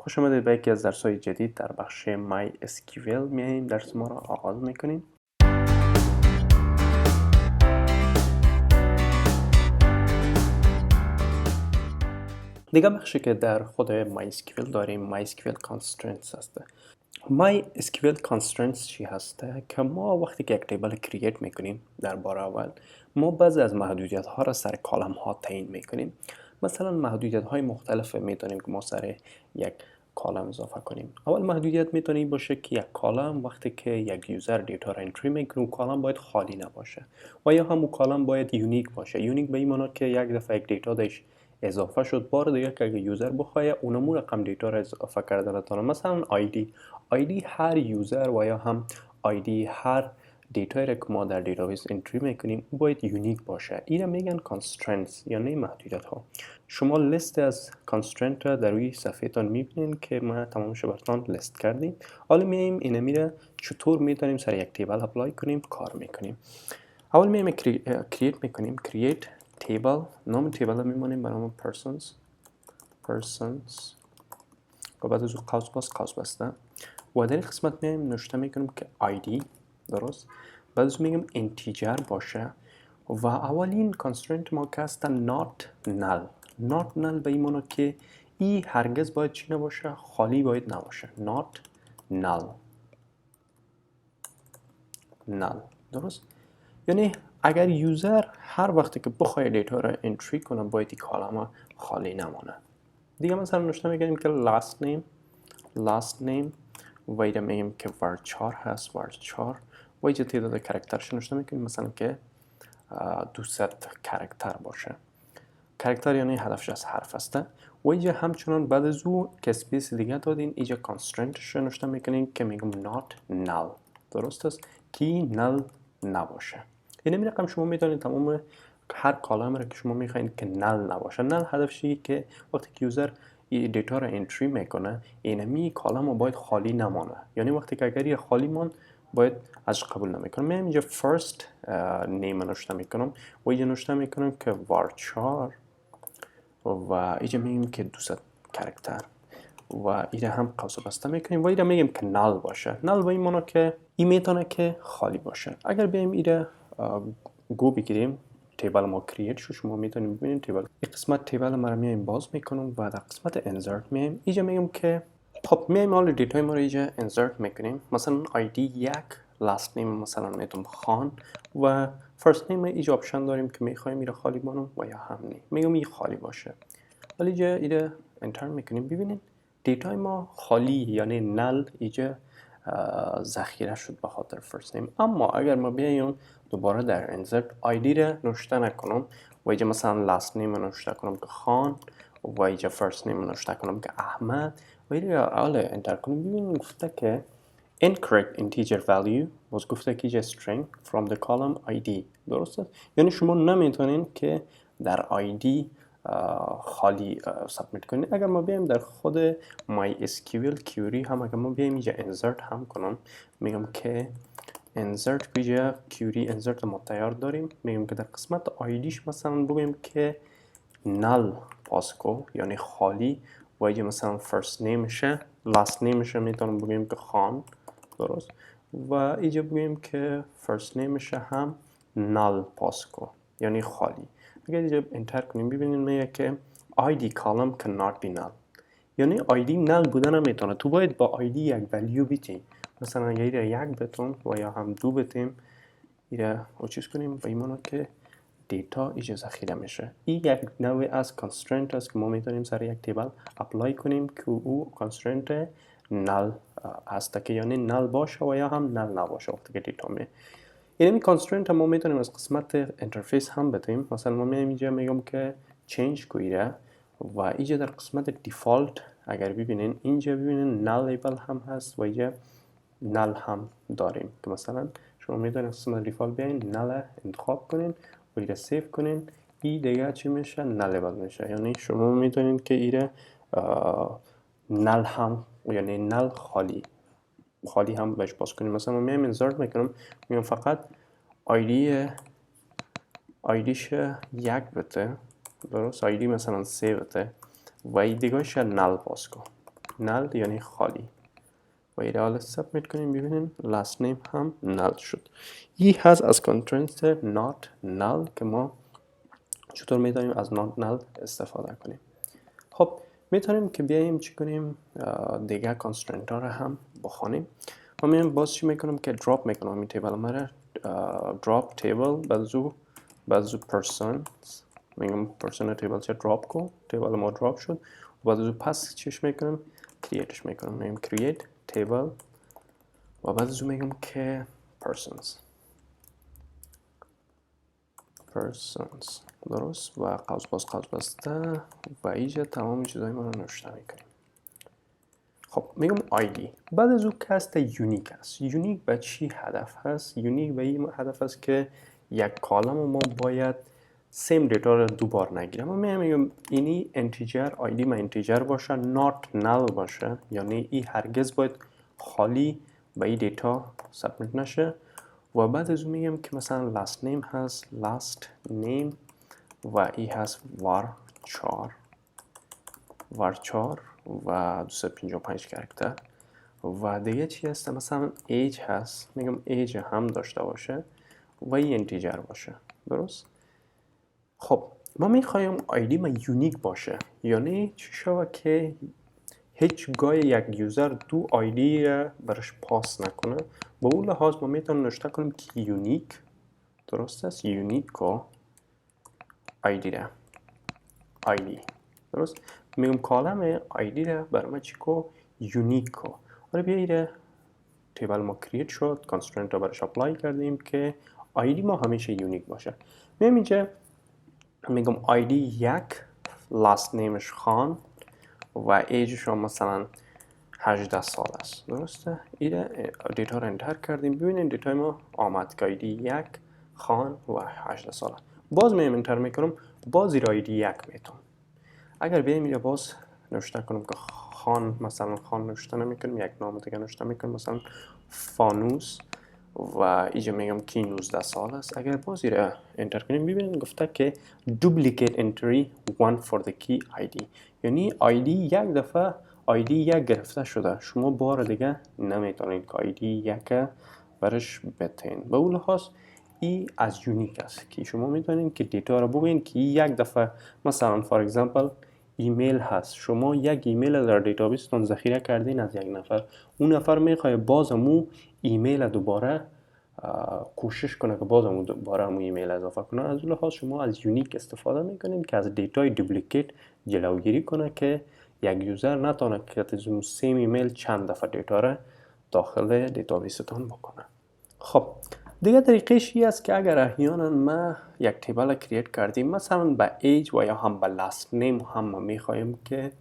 خوش آمدید به یکی از درس‌های جدید در بخش MySQL. میایم درس ما را آغاز میکنیم. دیگه بخشی که در خود MySQL داریم MySQL Constraints هسته. MySQL Constraints چی هسته؟ که ما وقتی که یک تیبل کرییت میکنیم در لاراول، ما بعضی از محدودیت ها را سر کالم ها تعیین میکنیم. مثلا محدودیت های مختلف میتونیم که ما سر یک کالم اضافه کنیم. اول محدودیت میتونه باشه که یک کالم وقتی که یک یوزر دیتا را انتری میکنه، کالم باید خالی نباشه و یا هم کالم باید یونیک باشه. یونیک به این معنی که یک دفعه یک دیتا داش اضافه شد، بار دیگه که اگه یوزر بخواد اونمون رقم دیتا را اضافه کردن تانه، مثلا آیدی هر یوزر و یا هم آیدی هر دیتایی را که ما در دیتابیس انتری میکنیم او باید یونیک باشه. اینا میگن constraints یعنی محدودیت ها. شما لیست از constraint را در روی صفحه تان میبینین که ما تمامش براتون لیست کردیم. حالا میایم اینا میره چطور میتونیم سر یک تیبل اپلای کنیم کار میکنیم. اول میایم کرییت میکنیم create table. نام تیبل میمونیم به نام persons و بعد از قوس بسته و در این قسمت میایم نوشته میکنیم که ID درست، بعد از میگم انتیجر باشه و اولین کانسترنت ما که هستن not null به این معنی که ای هرگز باید چی نباشه، خالی باید نباشه. not null درست، یعنی اگر یوزر هر وقتی که بخواد دیتا را انتری کنه باید این کالم خالی نمانه. دیگه مثلا نوشته میکنیم که last name و ایده میگیم که var4 هست var4 و اینجا تعداد کرکترش نوشته میکنیم مثلا که 200 کرکتر باشه. کرکتر یعنی هدفش از حرف هسته و اینجا همچنان بعد از او که اسپیس دیگه دادین اینجا کانسترنتش نوشته میکنیم که میگم not null درست است که null نباشه. این رقم شما میتونید تمام هر کالم را که شما میخواین که null نباشه. null هدفش اینه که وقتی که یوزر دیتا را انتری میکنه اینمی کالم باید خالی نمانه، یعنی وقتی که اگر یه خالی مان باید ازش قبول نمیکنم. من اینجا first name نوشته میکنم و اینجا نوشته میکنم که var4 و اینجا میگیم که 200 کرکتر و اینجا هم قوس بسته میکنیم و اینجا میگیم که null باشه. null به این معنی که این میتونه که خالی باشه. اگر بیایم اینجا گو بگیریم تیبل ما کرییت شد، شما میتونید ببینید تیبل این قسمت تیبل ما رو میایم باز میکنم و در قسمت انسرت میایم اینجا میگم که خب میایم حالا دیتای ما رو اینجا انسرت میکنیم. مثلا آیدی یک، لاست نیم مثلا میتونم خان و فرست نیم اینجا آپشن داریم که میخوایم این خالی بانم و یا هم نیم میگم این خالی باشه. ولی اینجا اینجا انتر میکنیم ببینید دیتای ما خالی یعنی نل اینجا ذخیره شد به خاطر فرست نیم. اما اگر ما بیایم دوباره در انسرت آیدی را نوشته نکنم و اینجا مثلا لاست نیم نوشته کنم که خان و اینجا فرست نیم نوشته کنم که احمد و اینجا اول انتر کنم ببینید گفته که incorrect integer value باز گفته که اینجا string from the column ID درسته، یعنی شما نمیتونین که در ID خالی سابمیت کنید. اگر ما بیایم در خود MySQL query هم اگر ما بیایم اینجا insert هم کنم میگم که insert اینجا query insert ما تیار داریم میگم که در قسمت IDش مثلا بگیم که null پاسکو یعنی خالی و اینجا مثلا first nameشه last nameشه میتونم بگیم که خان درست و اینجا بگیم که first nameشه هم null پاسکو یعنی خالی. اگر اینجا انتر کنیم ببینید میگه که ID column cannot be null یعنی ID null بودن نمیتونه. تو باید با ID یک value بیتیم، مثلا اگر یک بتون و یا هم دو بتیم ایره او چیز کنیم و ایمانو که دیتا اینجا ذخیره میشه. این یک نوع از constraint است که ما میتونیم سر یک تیبل اپلای کنیم که او constraint null هست که یعنی null باشه و یا هم null نباشه وقتی که دیتا می یعنی constraint ما میتونیم از قسمت انترفیس هم بدیم. مثلا ما میایم اینجا میگم که change کویره و اینجا در قسمت default اگر ببینین اینجا ببینین null label هم هست و اینجا null هم داریم که مثلا شما میتونید قسمت default بیاین null انتخاب کنین و اینجا سیو کنین. این دیگه چی میشه؟ null label میشه، یعنی شما میتونید که ایره null هم یعنی null خالی هم بهش باز کنیم. مثلا میایم انسرت میکنم میگم فقط آیدیش یک بته درست، آیدی مثلا 3 بته و این دیگه نل باز کن نل یعنی خالی و ایره حالا سبمیت کنیم. ببینین last name هم نل شد. این هست از constraint not null که ما چطور میتونیم از not null استفاده کنیم. خب میتونیم که بیاییم چی کنیم دیگه کانسترنت ها رو هم بخوانیم. ما میایم باز چی میکنم که دراپ میکنم این تیبل ما دراپ تیبل بعد پرسن میگم پرسن تیبل چه دراپ کو تیبل ما دراپ شد و بعد پس چیش میکنم کرییتش میکنم میگم کرییت تیبل و بعد میگم که persons درست و قوس بسته و اینجا تمام چیزای ما رو نوشته میکنیم. خب میگم آیدی بعد از اون کست یونیک است. یونیک به چی هدف هست؟ یونیک به این هدف است که یک کالم ما باید سیم دیتا رو دوبار نگیره. ما میگم اینی انتیجر آیدی ما انتیجر باشه not null باشه یعنی این هرگز باید خالی به این دیتا سابمیت نشه و بعد از اون میگم که مثلا last name هست last name و این هست var4 و 255 کرکتر و دیگه چی هست مثلا age هست میگم age هم داشته باشه و این انتیجر باشه درست. خب ما میخوایم آیدی ما یونیک باشه یعنی چی شود که هیچگاه یک یوزر دو آیدی برش پاس نکنه. با اون لحاظ ما میتونیم نوشته کنیم که یونیک درست است یونیک کو آیدی را آیدی درست. میگم کالم آیدی را برای ما چی کو یونیک کو. حالا بیایید تیبل ما کرییت شد کانسترنت رو برش اپلای کردیم که آیدی ما همیشه یونیک باشه. میگم اینجا میگم آیدی یک لاست نیمش خان و ایجش رو مثلا 18 سال است درسته. این دیتا رو انتر کردیم ببینید دیتا ما آمد که آیدی یک خان و 18 سال است. باز میم انتر میکنم باز زیر آیدی یک میتونم. اگر بیایم اینجا باز نوشته کنم که خان مثلا خان نوشته نمیکنم یک نام دیگه نوشته میکنم مثلا فانوس و اینجا میگم که 19 سال است. اگر باز زیر انتر کنیم ببینید گفته که duplicate entry one for the key ID یعنی آیدی یک دفعه آیدی یک گرفته شده شما بار دیگه نمیتونید که آیدی یک برش بتین. به اون لحاظ ای از یونیک است که شما میتونید که دیتا رو ببینید که یک دفعه مثلا فور اگزامپل ایمیل هست شما یک ایمیل در دیتابیستون ذخیره کردین از یک نفر اون نفر میخواد بازمو ایمیل دوباره کوشش کنه که بازمو دوباره مو ایمیل اضافه کنه. از اون لحاظ شما از یونیک استفاده میکنیم که از دیتای دوپلیکیت جلوگیری کنه که یک یوزر نتونه که از سیم ایمیل چند دفعه دیتا را داخل دیتابیستون بکنه. خب دیگه طریقش این است که اگر احیانا ما یک تیبل کرییت کردیم مثلا به ایج و یا هم به لاست نیم هم ما میخوایم که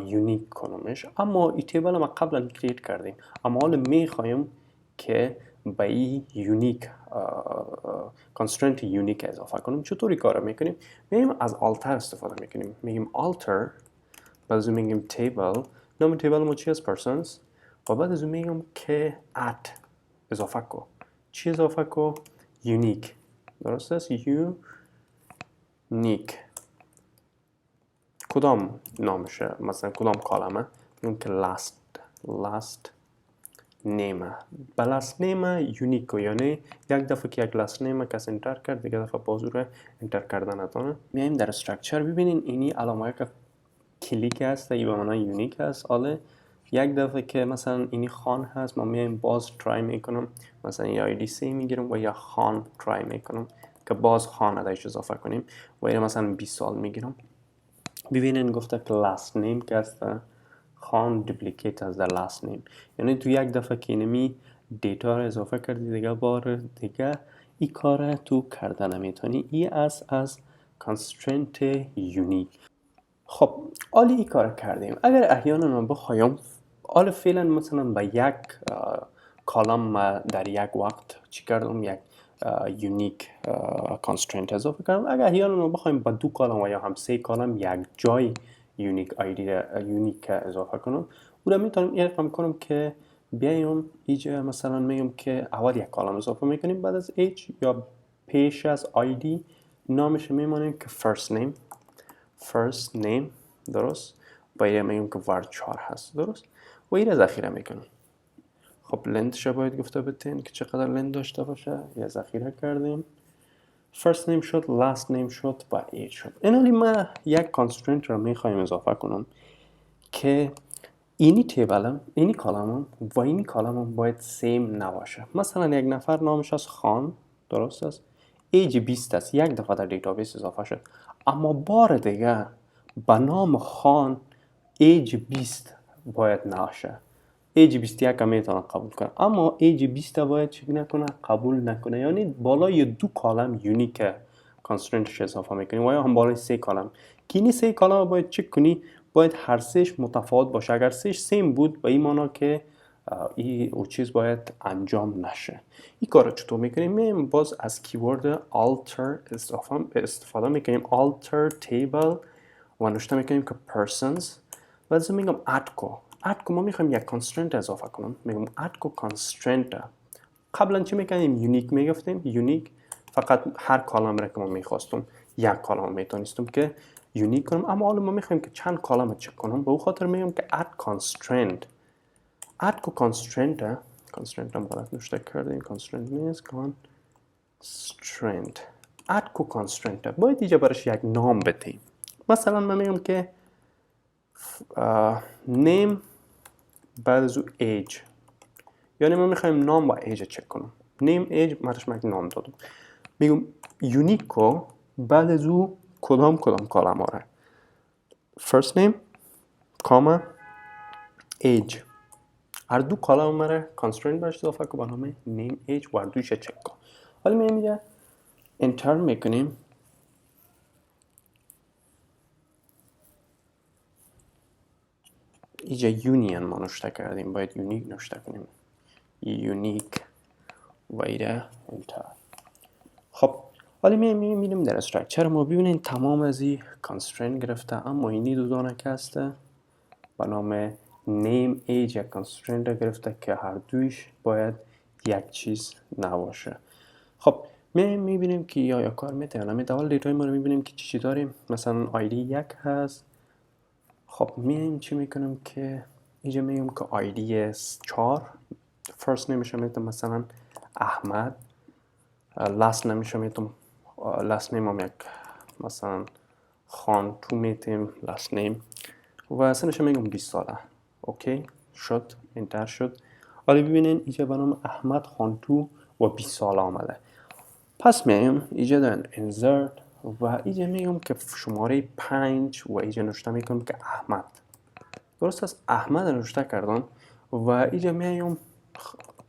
یونیک کنیمش اما این تیبل ما قبلا کرییت کردیم اما حالا میخوایم که به این یونیک کانسترنت یونیک اضافه کنیم. چطوری کار میکنیم؟ میگیم از آلتر استفاده میکنیم میگیم آلتر بعد از میگیم تیبل نام تیبل ما چی است persons و بعد از میگیم که at اضافه کو چی اضافه کو یونیک درست است یونیک کدام نامشه مثلا کدام کالمه میگم که last name به last name یونیک یعنی یک دفعه که یک last name کس انتر کرد دیگه دفعه بازو رو انتر کردن نتونه. میایم در استراکچر ببینین اینی علامه که کلیک هست ای به معنی یونیک است. حالا یک دفعه که مثلا اینی خان هست ما میایم باز ترای میکنم مثلا یا آیدی سی میگیرم و یا خان ترای میکنم که باز خان ادایش اضافه کنیم و یا مثلا 20 سال میگیرم. ببینین گفته که لاست نیم که هست خان دوپلیکیت از در لاست نیم یعنی تو یک دفعه که اینمی دیتا رو اضافه کردی دیگه بار دیگه این کار تو کرده نمیتونی. این از کانسترنت یونیک. خب حالا این کار کردیم اگر احیانا من بخوایم حالا فعلا مثلا به یک کالم در یک وقت چی کردم یک یونیک کانسترنت اضافه کردم. اگر احیانا ما بخوایم با دو کالم و یا هم سه کالم یک جای یونیک آیدی یونیک اضافه کنم او را میتونم این رقم کنم که بیایم اینجا مثلا میگم که اول یک کالم اضافه میکنیم بعد از اچ یا پیش از آیدی نامش میمونیم که first name درست باید میگم که varchar هست. درست؟ و این ذخیره میکنم. خب لنتش باید گفته بتین که چقدر لنت داشته باشه. یا ذخیره کردیم. first name شد، last name شد و age شد. اینالی ما یک constraint رو میخوایم اضافه کنم که اینی تیبلم، اینی کالمم و اینی کالمم باید سیم نباشه. مثلا یک نفر نامش از خان، درست است؟ ایج 20 است، یک دفعه در دیتابیس اضافه شد. اما بار دیگه به نام خان ایج 20 باید نشه. ایج 21 هم میتونه قبول کنه، اما ایج 20 باید چک نکنه، قبول نکنه. یعنی بالای دو کالم یونیک کانسترنتش اضافه میکنی و یا هم بالای سه کالم که اینی سه کالم باید چک کنی، باید هر سهش متفاوت باشه. اگر سهش سیم بود به این معنی که او چیز باید انجام نشه. این کار رو چطور میکنیم؟ میایم باز از کیورد alter استفاده میکنیم، alter table و نوشته میکنیم که persons و از میگم add کو ما میخوایم یک constraint اضافه کنم، میگم add کو constraint. قبلا چی میکنیم؟ یونیک میگفتیم. یونیک فقط هر کالم را که ما میخواستم یک کالم میتونستم که یونیک کنم، اما حالا ما میخوایم که چند کالم چک کنم. به او خاطر میگم که add constraint. add کو constraint هم غلط نوشته کردیم. constraint نیست، constraint. add کو constraint باید اینجا برش یک نام بدیم. مثلا من میگم که name بعد از او age، یعنی ما میخوایم نام و ایج چک کنم. name age مرش یک نام دادم. میگم یونیکو بعد از او کدام کالم آره. first name کاما age، هر دو کالم مره constraint برش اضافه که با نام name age و هر دویش چک کن. حالا میگم اینجا enter میکنیم. اینجا یونیون ما نوشته کردیم، باید یونیک نوشته کنیم. یونیک و ایره enter. خب حالا میریم در استراکچر ما ببینیم تمام از این constraint گرفته، اما اینی دو دانه که هسته به نام name age یک constraint گرفته که هر دویش باید یک چیز نباشه. خب میبینیم که یا کار میتونه نمیده. حال دیتای ما رو میبینیم که چی داریم. مثلا ID 1 هست. خب میایم چی میکنم که اینجا میگم که ID 4 first نمیشه میتونم مثلا احمد، last نمیشه میتونم last name هم یک مثلا خان تو میتیم last name و سنش میگم 20 ساله. اوکی شد، انتر شد. حالا ببینین اینجا به نام احمد خان تو و 20 ساله آمده. پس میایم اینجا دارن insert و اینجا میگم که شماره 5 و اینجا نوشته میکنم که احمد. درست است، احمد نوشته کردم و اینجا میایم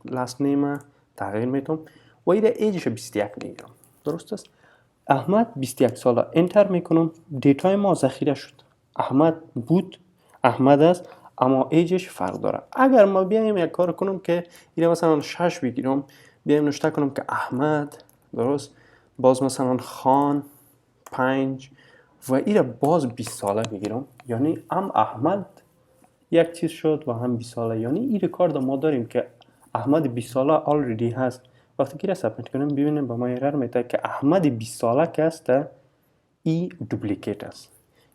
last name تغییر میتونم و اینجا ایجش 21 میگیرم. درست است، احمد 21 ساله. انتر میکنم، دیتای ما ذخیره شد. احمد بود، احمد است، اما ایجش فرق داره. اگر ما بیایم یک کار کنم که اینجا مثلا 6 بگیرم، بیایم نوشته کنم که احمد، درست، باز مثلا خان 5 و اینجا باز 20 ساله بگیرم، یعنی هم احمد یک چیز شد و هم 20 ساله. یعنی این ریکارد ما داریم که احمد 20 ساله آلردی هست. وقتی که را سابمیت کنیم ببینیم با ما ایرر میده که احمد 20 ساله که است ای دوپلیکیت است.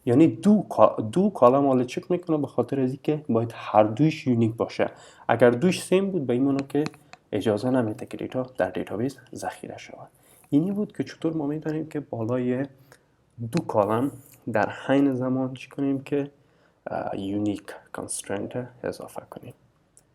یعنی دو کالم حالا چک میکنه به خاطر از اینکه باید هر دویش یونیک باشه. اگر دویش سیم بود به این معنی که اجازه نمیده که دیتا در دیتابیس ذخیره شود. اینی بود که چطور ما میتونیم که بالای دو کالم در حین زمان چی کنیم که یونیک کانسترنت اضافه کنیم.